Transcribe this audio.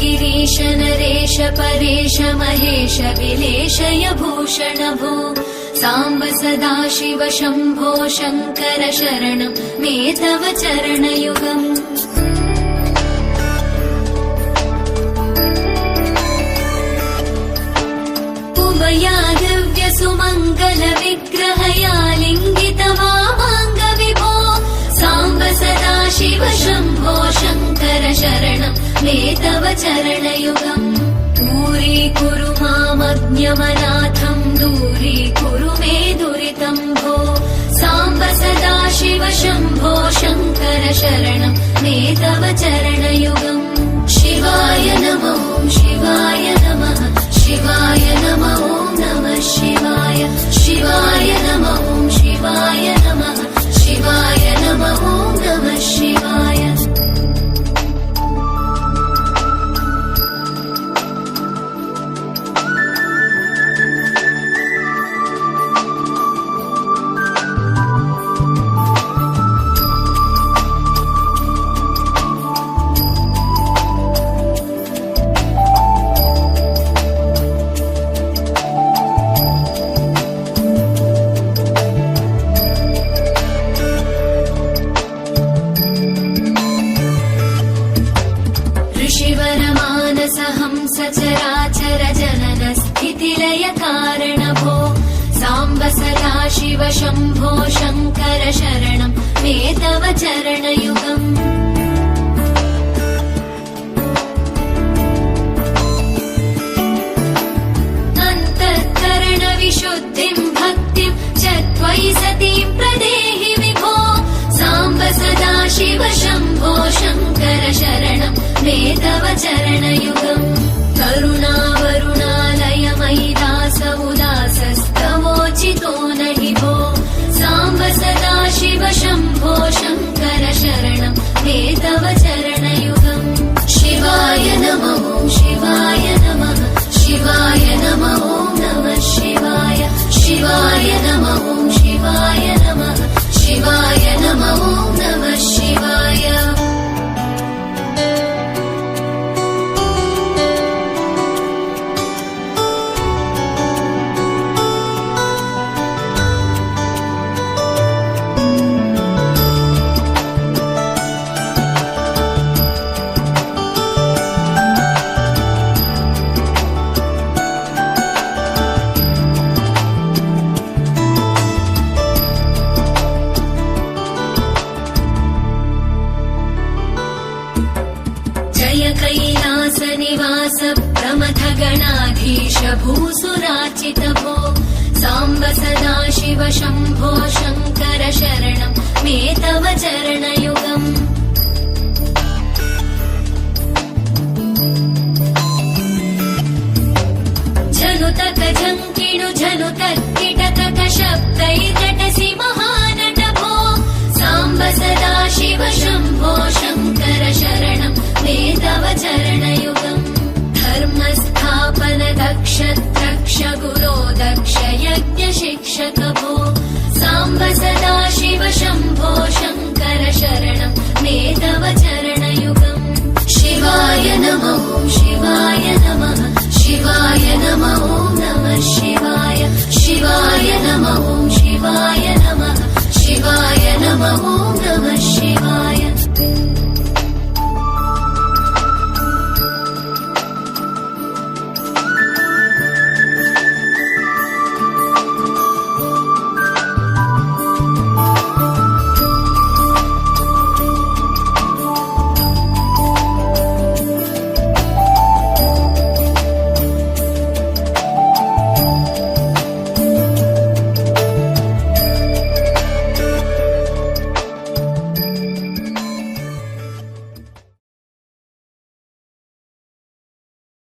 गिरीश नरेश परेश महेश विलेशय भूषण भो साम्ब सदाशिव शम्भो शङ्कर शरणं मे तव चरणयुगम् उमया दिव्य सुमङ्गल विग्रहया लिङ्गित वामाङ्ग विभो साम्ब सदाशिव शम्भो शङ्कर शरणं मे तव चरणयुगम् दूरीकुरु मामज्ञमनाथं दूरीकुरु मे दुरितं भो साम्ब सदाशिव शम्भो शङ्कर शरणं मे तव चरणयुगम् शिवाय नमः शिवाय नमः शिवाय नमः नमः शिवाय शिवाय नमः शिवाय नमः शिवाय नमः नमः शिवाय सचराचर जनन स्थितिलय कारण भो साम्ब सदाशिव शम्भो शङ्कर शरणं मे तव चरणयुगम् अन्तःकरण विशुद्धिं भक्तिं च त्वयि सतीं प्रदेहि विभो साम्ब सदाशिव शम्भो शङ्कर शरणं मे तव चरणयुगम् करुणावरुणालयमयि दास उदासस्तवोचितो नहि भो साम्ब सदाशिव शम्भो शङ्कर शरणं मे तव चरणयुगम् शिवाय नमः शिवाय नमः शिवाय नमः नमः शिवाय शिवाय नमः शिवाय नमः शिवाय नमः नमः शिवाय कैलास निवास प्रमथ गणाधीश भूसुराचित भो साम्ब सदाशिव शम्भो शङ्कर शरणं मे तव चरणयुगम् जनुतक झङ्किणु जनुतक किटतक शब्दैर्नटसि महानट भो साम्ब सदाशिव शम्भो शङ्कर शरणं मे तव चरणयुगम् धर्मस्थापन दक्ष द्रक्ष गुरो दक्ष यज्ञ शिक्षक भो साम्ब सदाशिव शम्भो शङ्कर शरणं मे तव चरणयुगम् शिवाय नमः शिवाय नमः शिवाय नमः नमः शिवाय शिवाय नमः शिवाय नमः शिवाय नमः नमः शिवाय